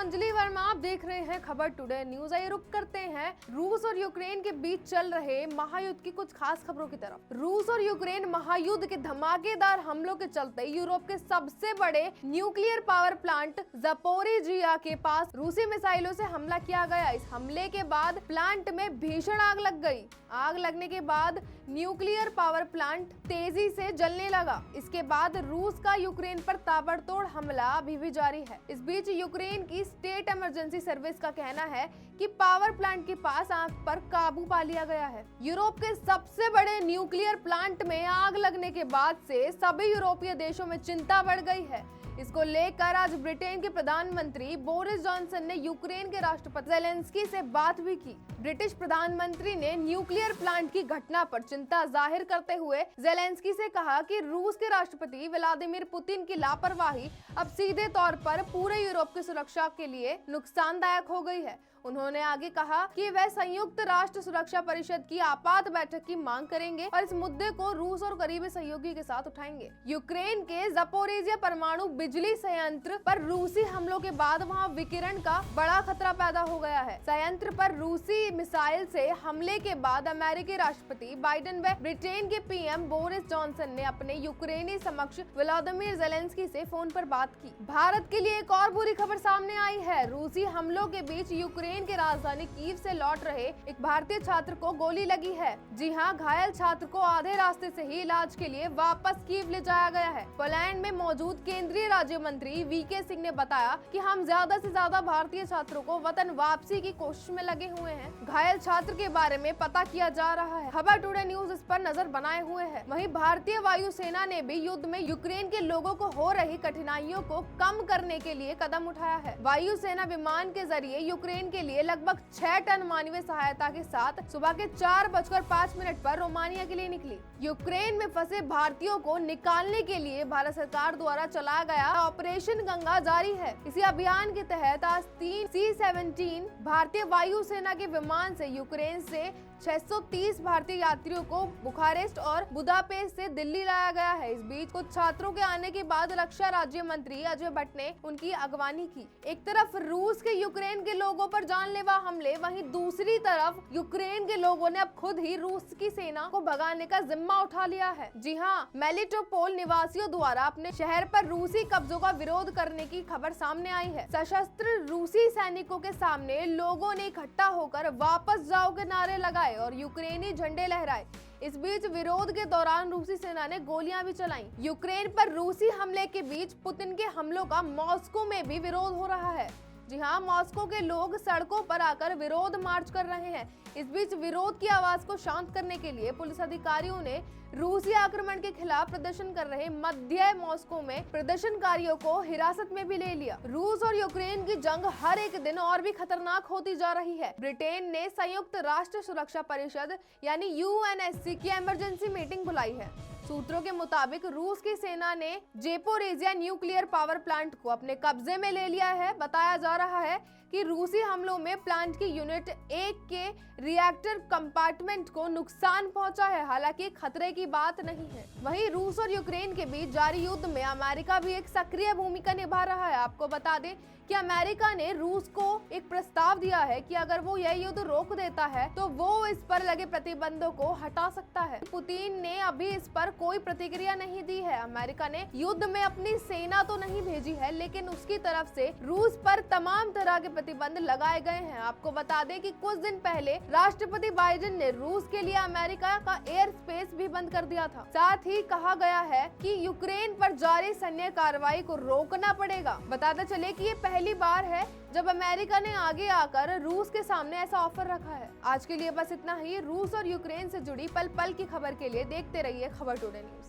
अंजलि वर्मा, आप देख रहे हैं खबर टुडे न्यूज। आइए रुक करते हैं रूस और यूक्रेन के बीच चल रहे महायुद्ध की कुछ खास खबरों की तरफ। रूस और यूक्रेन महायुद्ध के धमाकेदार हमलों के चलते यूरोप के सबसे बड़े न्यूक्लियर पावर प्लांट ज़पोरिजिया के पास रूसी मिसाइलों से हमला किया गया। इस हमले के बाद प्लांट में भीषण आग लग गई। आग लगने के बाद न्यूक्लियर पावर प्लांट तेजी से जलने लगा। इसके बाद रूस का यूक्रेन पर ताबड़तोड़ हमला अभी भी जारी है। इस बीच यूक्रेन की स्टेट इमरजेंसी सर्विस का कहना है कि पावर प्लांट के पास आग पर काबू पा लिया गया है। यूरोप के सबसे बड़े न्यूक्लियर प्लांट में आग लगने के बाद से सभी यूरोपीय देशों में चिंता बढ़ गई है। इसको लेकर आज ब्रिटेन के प्रधानमंत्री बोरिस जॉनसन ने यूक्रेन के राष्ट्रपति ज़ेलेंस्की से बात भी की। ब्रिटिश प्रधानमंत्री ने न्यूक्लियर प्लांट की घटना पर चिंता जाहिर करते हुए ज़ेलेंस्की से कहा कि रूस के राष्ट्रपति व्लादिमीर पुतिन की लापरवाही अब सीधे तौर पर पूरे यूरोप की सुरक्षा के लिए नुकसानदायक हो गई है। उन्होंने आगे कहा कि वह संयुक्त राष्ट्र सुरक्षा परिषद की आपात बैठक की मांग करेंगे और इस मुद्दे को रूस और करीबी सहयोगी के साथ उठाएंगे। यूक्रेन के ज़पोरिजिया परमाणु बिजली संयंत्र पर रूसी हमलों के बाद वहां विकिरण का बड़ा खतरा पैदा हो गया है। संयंत्र पर रूसी मिसाइल से हमले के बाद अमेरिकी राष्ट्रपति बाइडेन व ब्रिटेन के पीएम बोरिस जॉनसन ने अपने यूक्रेनी समक्ष व्लादिमीर ज़ेलेंस्की से फोन पर बात की। भारत के लिए एक और बुरी खबर सामने आई है। रूसी हमलों के बीच यूक्रेन के राजधानी कीव से लौट रहे एक भारतीय छात्र को गोली लगी है। जी हां, घायल छात्र को आधे रास्ते से ही इलाज के लिए वापस कीव ले जाया गया है। पोलैंड में मौजूद केंद्रीय राज्य मंत्री वीके सिंह ने बताया कि हम ज्यादा से ज्यादा भारतीय छात्रों को वतन वापसी की कोशिश में लगे हुए हैं। घायल छात्र के बारे में पता किया जा रहा है। खबर टुडे न्यूज इस पर नजर बनाए हुए है। वहीं भारतीय वायुसेना ने भी युद्ध में यूक्रेन के लोगों को हो रही कठिनाइयों को कम करने के लिए कदम उठाया है। वायुसेना विमान के जरिए यूक्रेन के लिए लगभग 6 टन मानवीय सहायता के साथ सुबह के 4:05 पर रोमानिया के लिए निकली। यूक्रेन में फंसे भारतीयों को निकालने के लिए भारत सरकार द्वारा चलाया गया ऑपरेशन गंगा जारी है। इसी अभियान के तहत आज 3 C-17 भारतीय वायुसेना के विमान से यूक्रेन से 630 भारतीय यात्रियों को बुखारेस्ट और बुदापेस्ट से दिल्ली लाया गया है। इस बीच कुछ छात्रों के आने के बाद रक्षा राज्य मंत्री अजय भट्ट ने उनकी अगवानी की। एक तरफ रूस के यूक्रेन के लोगों पर जानलेवा हमले, वहीं दूसरी तरफ यूक्रेन के लोगों ने अब खुद ही रूस की सेना को भगाने का जिम्मा उठा लिया है। जी हाँ, मेलिटोपोल निवासियों द्वारा अपने शहर पर रूसी कब्जों का विरोध करने की खबर सामने आई है। सशस्त्र रूसी सैनिकों के सामने लोगों ने इकट्ठा होकर वापस जाओ के नारे लगाए और यूक्रेनी झंडे लहराए। इस बीच विरोध के दौरान रूसी सेना ने गोलियां भी चलाईं। यूक्रेन पर रूसी हमले के बीच पुतिन के हमलों का मॉस्को में भी विरोध हो रहा है। जी हाँ, मॉस्को के लोग सड़कों पर आकर विरोध मार्च कर रहे हैं। इस बीच विरोध की आवाज को शांत करने के लिए पुलिस अधिकारियों ने रूसी आक्रमण के खिलाफ प्रदर्शन कर रहे मध्य मॉस्को में प्रदर्शनकारियों को हिरासत में भी ले लिया। रूस और यूक्रेन की जंग हर एक दिन और भी खतरनाक होती जा रही है। ब्रिटेन ने संयुक्त राष्ट्र सुरक्षा परिषद यानी UNSC की इमरजेंसी मीटिंग बुलाई है। सूत्रों के मुताबिक रूस की सेना ने ज़पोरिजिया न्यूक्लियर पावर प्लांट को अपने कब्जे में ले लिया है। बताया जा रहा है कि रूसी हमलों में प्लांट की यूनिट 1 के रिएक्टर कंपार्टमेंट को नुकसान पहुंचा है। हालांकि खतरे की बात नहीं है। वहीं रूस और यूक्रेन के बीच जारी युद्ध में अमेरिका भी एक सक्रिय भूमिका निभा रहा है। आपको बता दें कि अमेरिका ने रूस को एक प्रस्ताव दिया है कि अगर वो यह युद्ध रोक देता है तो वो इस पर लगे प्रतिबंधों को हटा सकता है। पुतिन ने अभी इस पर कोई प्रतिक्रिया नहीं दी है। अमेरिका ने युद्ध में अपनी सेना तो नहीं भेजी है, लेकिन उसकी तरफ से रूस पर तमाम तरह के प्रतिबंध लगाए गए हैं। आपको बता दें कि कुछ दिन पहले राष्ट्रपति बाइडेन ने रूस के लिए अमेरिका का एयर स्पेस भी बंद कर दिया था। साथ ही कहा गया है कि यूक्रेन पर जारी सैन्य कार्रवाई को रोकना पड़ेगा। बताते चले कि ये पहली बार है जब अमेरिका ने आगे आकर रूस के सामने ऐसा ऑफर रखा है। आज के लिए बस इतना ही। रूस और यूक्रेन से जुड़ी पल पल की खबर के लिए देखते रहिए खबर टुडे न्यूज।